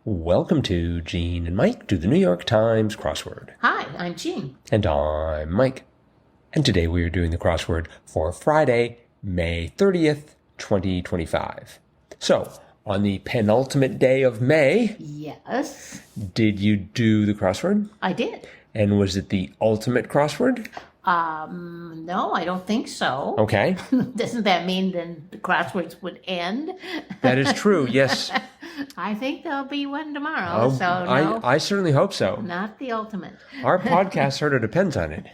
Welcome to Gene and Mike do the New York Times crossword. Hi, I'm Jean. And I'm Mike. And today we are doing the crossword for Friday, May 30th, 2025. So, on the penultimate day of May, Yes, did you do the crossword? I did. And was it the ultimate crossword? No, I don't think so. Okay. Doesn't that mean then the crosswords would end? That is true, yes. I think there'll be one tomorrow, so no, I certainly hope so. not the ultimate. Our podcast sort of depends on it.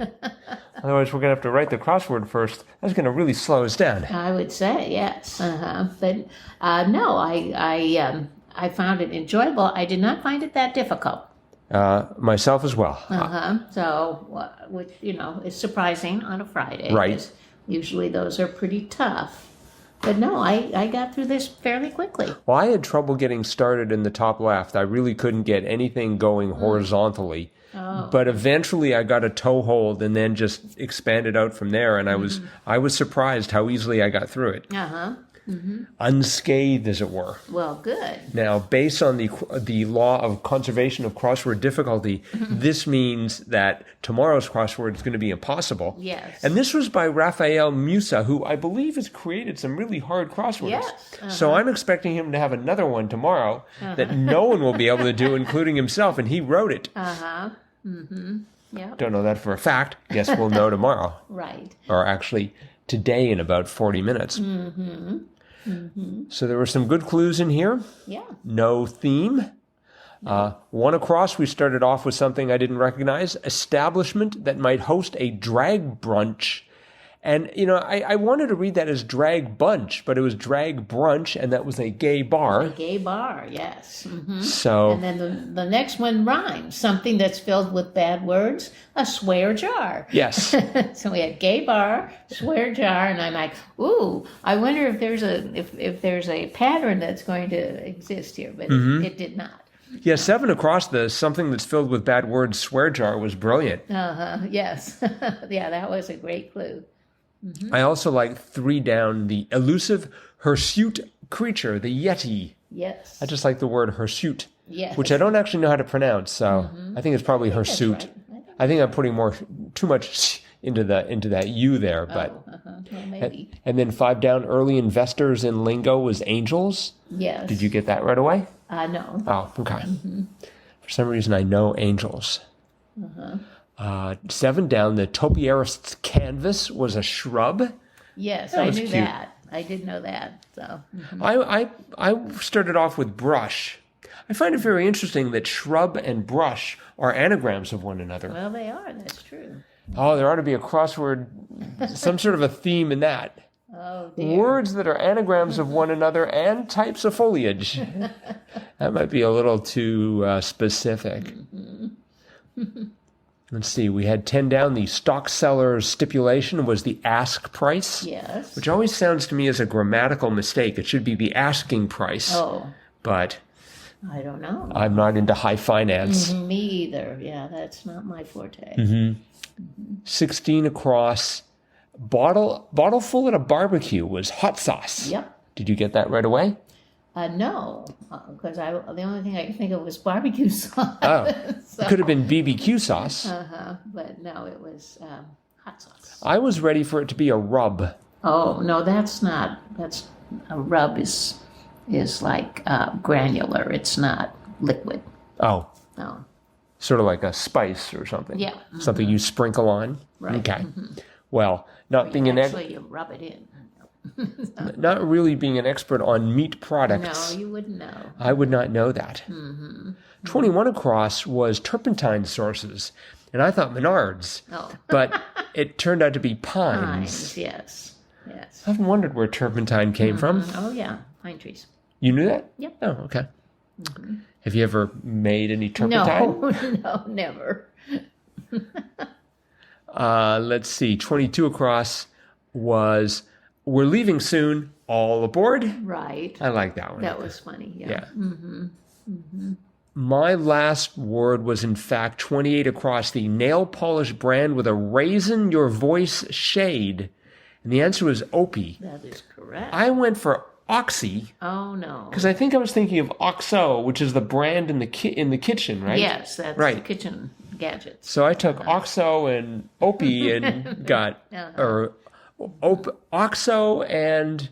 Otherwise, we're going to have to write the crossword first. That's going to really slow us down. I would say yes, but no, I found it enjoyable. I did not find it that difficult. Myself as well. So, which is surprising on a Friday. Right. 'Cause usually those are pretty tough. But no, I got through this fairly quickly. Well, I had trouble getting started in the top left. I really couldn't get anything going horizontally. Oh. But eventually I got a toehold and then just expanded out from there. And I was surprised how easily I got through it. Unscathed, as it were. Well, good. Now, based on the law of conservation of crossword difficulty, this means that tomorrow's crossword is going to be impossible. Yes. And this was by Raphael Musa, who I believe has created some really hard crosswords. Yes. So I'm expecting him to have another one tomorrow that no one will be able to do, including himself, and he wrote it. Yeah. Don't know that for a fact. Guess we'll know tomorrow. Right. Or actually, today in about 40 minutes. So there were some good clues in here. Yeah. No theme. One across, we started off with something I didn't recognize. Establishment that might host a drag brunch. And, I wanted to read that as drag bunch, but it was drag brunch, and that was a gay bar. A gay bar, yes. So, And then the next one rhymes. Something that's filled with bad words, a swear jar. yes. So we had gay bar, swear jar, and I'm like, ooh, I wonder if there's a pattern that's going to exist here, but it did not. Yeah, 7 across the something that's filled with bad words swear jar was brilliant. Yes. Yeah, that was a great clue. I also like 3 down, the elusive hirsute creature, the yeti. Yes. I just like the word hirsute, Yes. which I don't actually know how to pronounce, so I think it's probably hirsute. right. I think I'm putting too much into that U there, but Well, maybe. and then 5 down, early investors in lingo was angels. Yes. Did you get that right away? No. Oh, okay. For some reason, I know angels. 7 down, the topiarist's canvas was a shrub. Yes, That I was knew cute. that. I did know that. So. I started off with brush. I find it very interesting that shrub and brush are anagrams of one another. Well, they are. That's true. Oh, there ought to be a crossword, some sort of a theme in that. Oh, dear. Words that are anagrams of one another and types of foliage. That might be a little too specific. Let's see, we had 10 down. The stock seller's stipulation was the ask price. Yes. Which always sounds to me as a grammatical mistake. It should be the asking price. Oh, But I don't know. I'm not into high finance. Me either. Yeah, that's not my forte. 16 across. Bottle full at a barbecue was hot sauce. Yep. Did you get that right away? No, because the only thing I could think of was barbecue sauce. Oh, it could have been BBQ sauce. But no, it was hot sauce. I was ready for it to be a rub. Oh no, that's not. That's a rub is like granular. It's not liquid. Oh, No. sort of like a spice or something. Yeah. Something you sprinkle on. Right. Okay. Well, not being Actually, you rub it in. not really being an expert on meat products. No, you wouldn't know. I would not know that. 21 across was turpentine sources, and I thought Menards, Oh. but it turned out to be pines. Pines, yes. Yes. I've wondered where turpentine came from. Oh, yeah. Pine trees. You knew that? Yep. Oh, okay. Have you ever made any turpentine? No, no, never. Let's see. 22 across was we're leaving soon. All aboard. Right. I like that one. That was funny. Yeah. Yeah. My last word was, in fact, 28 across, the nail polish brand with a raisin your voice shade. And the answer was Opie. That is correct. I went for Oxy, Oh, no. because I think I was thinking of Oxo, which is the brand in the kitchen, right? Yes, that's Right. the kitchen gadgets. So I took Oxo and Opie and got, or Oxo and,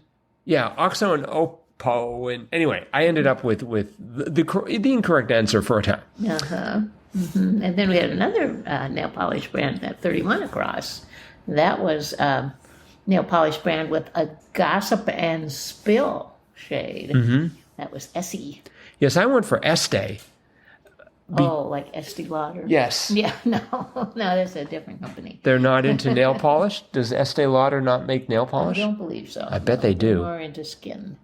Oxo and Oppo. And anyway, I ended up with the incorrect answer for a time. And then we had another nail polish brand, that 31 across. That was nail polish brand with a gossip and spill shade. That was Essie. Yes, I went for Estee. Like Estee Lauder. Yes. Yeah, no, that's a different company. They're not into nail polish? Does Estee Lauder not make nail polish? I don't believe so. I bet they do. More into skin.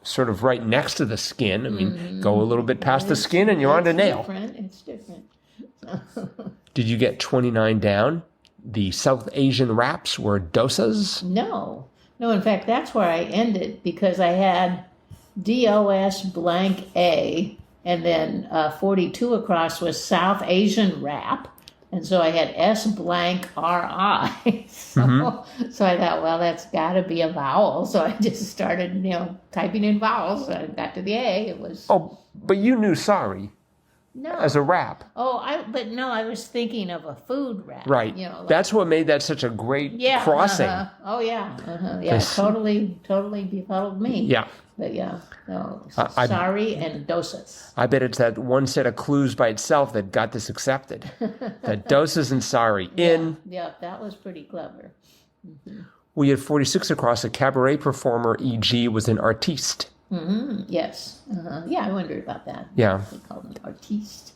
Sort of right next to the skin. I mean, go a little bit past the skin and you're on the nail. It's different. Did you get 29 down? The South Asian wraps were dosas? No, in fact, that's where I ended because I had DOS blank A, and then 42 across was South Asian wrap. And so I had S blank RI. So I thought, well, that's got to be a vowel. So I just started, typing in vowels. I got to the A. It was. Oh, but you knew sorry as a wrap. I was thinking of a food wrap. Right. That's what made that such a great crossing. Oh, yeah. Yeah, totally befuddled me. Yeah. But sorry and dosas. I bet it's that one set of clues by itself that got this accepted. That dosas and sorry. Yeah, that was pretty clever. We had 46 across. A cabaret performer, e.g., was an artiste. Yes. Yeah, I wondered about that. Yeah. They called them artiste.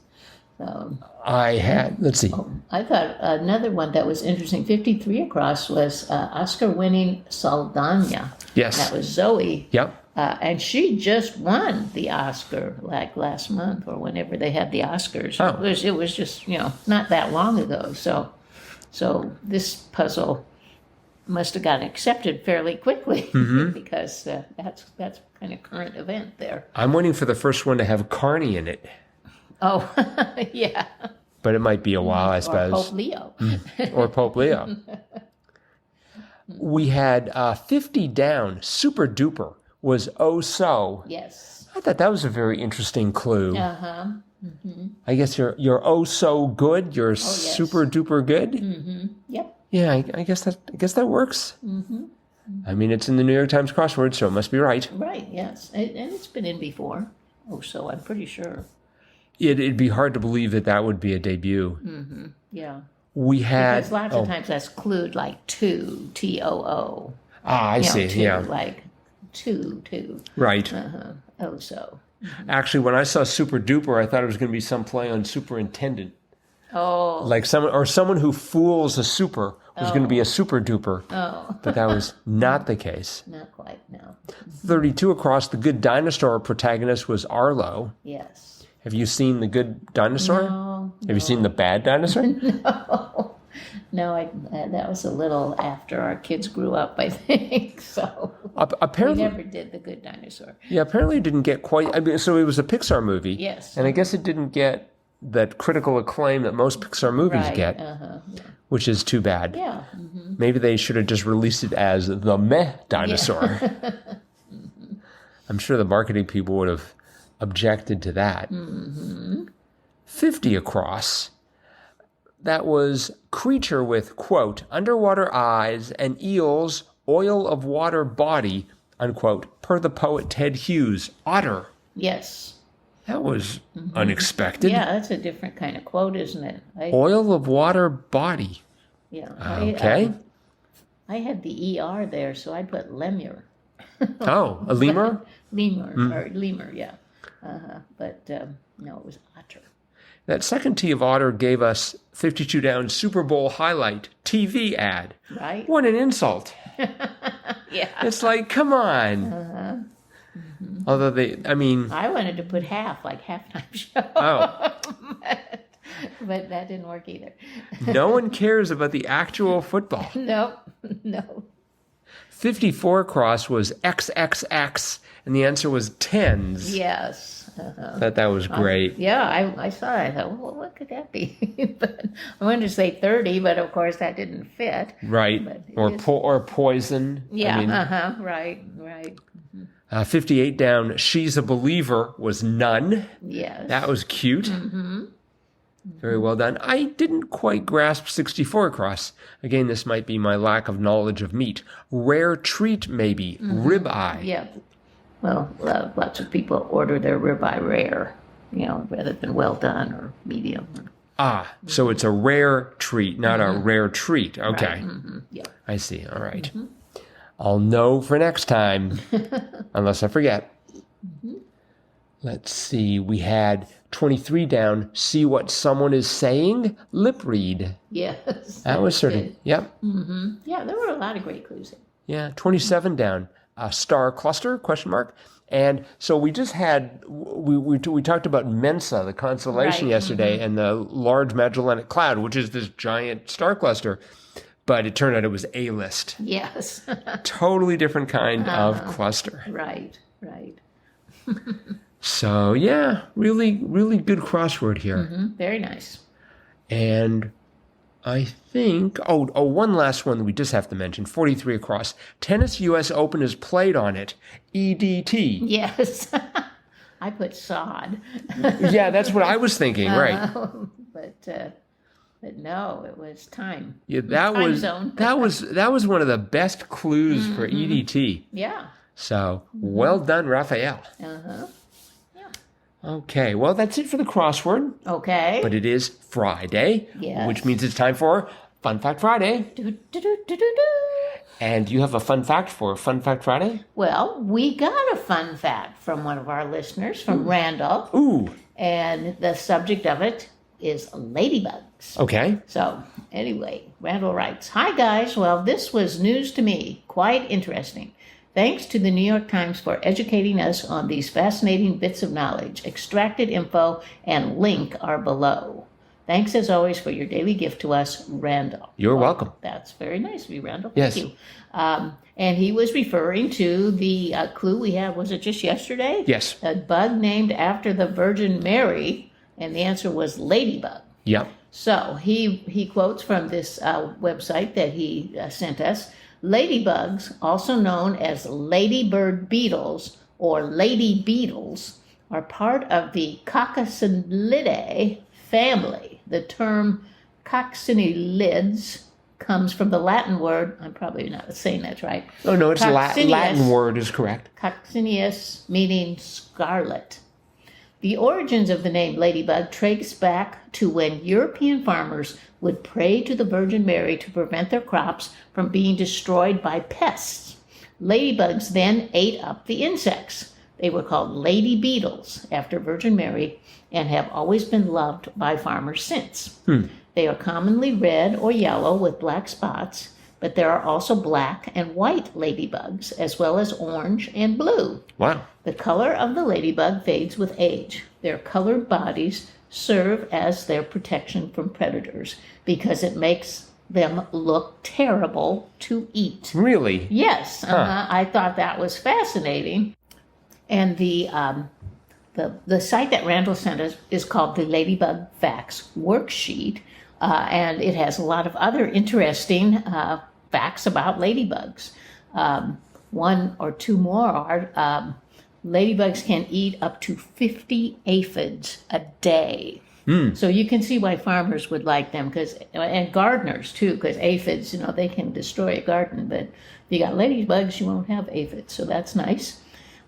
So, I had, let's see. I thought another one that was interesting, 53 across, was Oscar-winning Saldana. Yes. That was Zoe. Yep. And she just won the Oscar like last month or whenever they had the Oscars. Oh. It was just, not that long ago. So this puzzle must have gotten accepted fairly quickly because that's kind of current event there. I'm waiting for the first one to have Carney in it. Oh, yeah. But it might be a while, I suppose. Or Pope Leo. Or Pope Leo. We had 50 down. Super duper was oh so. Yes. I thought that was a very interesting clue. I guess you're oh so good. You're super duper good. Yep. Yeah, I guess that works. I mean, it's in the New York Times crossword, so it must be right. Right. Yes, and it's been in before. Oh, so I'm pretty sure. It'd be hard to believe that would be a debut. Yeah. We had because lots of times that's clued like to TOO. I see. Yeah. Like two. Right. Oh, so. Actually, when I saw super duper, I thought it was going to be some play on superintendent. Oh. Like someone who fools a super was going to be a super duper. Oh. But that was not the case. Not quite, no. 32 across, the good dinosaur protagonist was Arlo. Yes. Have you seen the good dinosaur? No. Have you seen the bad dinosaur? No, that was a little after our kids grew up, I think. So apparently, we never did the good dinosaur. Yeah, apparently it didn't get quite. I mean, so it was a Pixar movie. Yes. And I guess it didn't get that critical acclaim that most Pixar movies get, which is too bad. Yeah. Maybe they should have just released it as the meh dinosaur. Yeah. I'm sure the marketing people would have objected to that. 50 across. That was creature with, quote, underwater eyes and eels, oil of water body, unquote, per the poet Ted Hughes. Otter. Yes. That was unexpected. Yeah, that's a different kind of quote, isn't it? Oil of water body. Yeah. Okay. I had the ER there, so I put lemur. Oh, a lemur? Lemur, yeah. But no, it was otter. That second T of otter gave us 52 down Super Bowl highlight TV ad. Right. What an insult. Yeah. It's like, come on. Although I wanted to put half, like halftime show. Oh. but that didn't work either. No one cares about the actual football. No. 54 across was XXX, And the answer was tens. Yes. That was great. I saw it. I thought, well, what could that be? But I wanted to say 30, but of course that didn't fit. Right. Or poison. Yeah, right. 58 down, she's a believer, was none. Yes. That was cute. Mm-hmm. Very well done. I didn't quite grasp 64 across. Again, this might be my lack of knowledge of meat. Rare treat, maybe. Ribeye. Yeah. Well, lots of people order their ribeye rare, rather than well done or medium. So it's a rare treat, not a rare treat. Okay. Right. Mm-hmm. Yeah. I see. All right. I'll know for next time, unless I forget. Let's see. We had 23 down. See what someone is saying? Lip read. Yes. That was certain. Yep. Mm-hmm. Yeah, there were a lot of great clues. Yeah. 27 down. Star cluster, question mark. And so we just had, we talked about Mensa, the constellation yesterday, and the Large Magellanic Cloud, which is this giant star cluster. But it turned out it was A-list. Yes. Totally different kind of cluster. Right. So, yeah, really, really good crossword here. Very nice. And I think, one last one that we just have to mention, 43 across. Tennis US Open is played on it. EDT. Yes. I put sod. Yeah, that's what I was thinking, right. But no, it was time. Yeah, that was one of the best clues for EDT. Yeah. So, well done, Raphael. Okay, well, that's it for the crossword. Okay. But it is Friday, which means it's time for Fun Fact Friday. And you have a fun fact for Fun Fact Friday? Well, we got a fun fact from one of our listeners, from Randall. Ooh. And the subject of it is ladybugs. Okay. So, anyway, Randall writes, "Hi, guys. Well, this was news to me. Quite interesting. Thanks to the New York Times for educating us on these fascinating bits of knowledge. Extracted info and link are below. Thanks, as always, for your daily gift to us, Randall." You're welcome. That's very nice of you, Randall. Yes. Thank you. And he was referring to the clue we had, was it just yesterday? Yes. A bug named after the Virgin Mary, and the answer was ladybug. Yep. So he quotes from this website that he sent us. Ladybugs, also known as ladybird beetles or lady beetles, are part of the Coccinellidae family. The term coccinellids comes from the Latin word, I'm probably not saying that's right. Oh, no, it's Latin word is correct. Coccineus, meaning scarlet. The origins of the name ladybug trace back to when European farmers would pray to the Virgin Mary to prevent their crops from being destroyed by pests. Ladybugs then ate up the insects. They were called lady beetles after Virgin Mary and have always been loved by farmers since. They are commonly red or yellow with black spots, but there are also black and white ladybugs, as well as orange and blue. Wow. The color of the ladybug fades with age. Their colored bodies serve as their protection from predators because it makes them look terrible to eat. Really? Yes. I thought that was fascinating. And the site that Randall sent us is called the Ladybug Facts Worksheet, and it has a lot of other interesting facts about ladybugs. One or two more are ladybugs can eat up to 50 aphids a day. So you can see why farmers would like them, and gardeners too, because aphids, they can destroy a garden, but if you got ladybugs, you won't have aphids, so that's nice.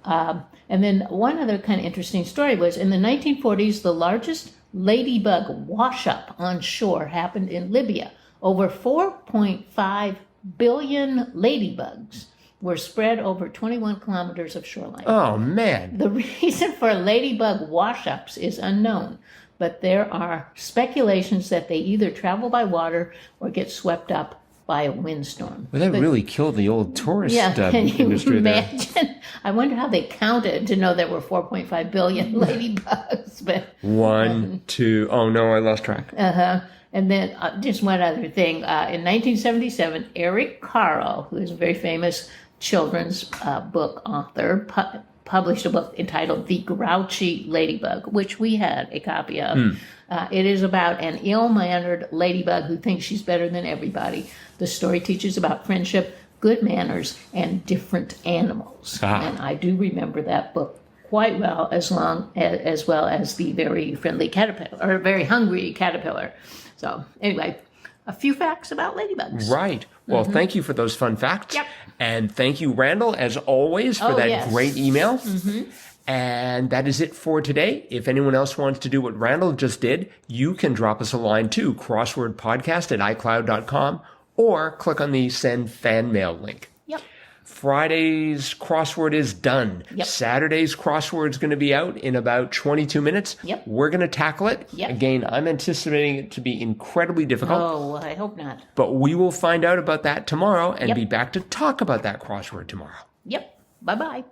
And then one other kind of interesting story was in the 1940s, the largest ladybug wash-up on shore happened in Libya. Over 4.5 billion ladybugs were spread over 21 kilometers of shoreline. Oh, man. The reason for ladybug wash-ups is unknown, but there are speculations that they either travel by water or get swept up by a windstorm. Well, that really killed the old tourist can you industry imagine? there. I wonder how they counted to know there were 4.5 billion ladybugs. But 1, 2, oh no, I lost track. And then just one other thing. In 1977, Eric Carle, who is a very famous children's book author, published a book entitled The Grouchy Ladybug, which we had a copy of. It is about an ill-mannered ladybug who thinks she's better than everybody. The story teaches about friendship, good manners, and different animals. And I do remember that book quite well, as well as the very friendly caterpillar, or very hungry caterpillar. So anyway, a few facts about ladybugs. Right. Well, thank you for those fun facts. Yep. And thank you, Randall, as always, for that great email. And that is it for today. If anyone else wants to do what Randall just did, you can drop us a line to crosswordpodcast@icloud.com or click on the send fan mail link. Yep. Friday's crossword is done. Yep. Saturday's crossword is going to be out in about 22 minutes. Yep. We're going to tackle it. Yep. Again, I'm anticipating it to be incredibly difficult. Oh, I hope not. But we will find out about that tomorrow and be back to talk about that crossword tomorrow. Yep. Bye-bye.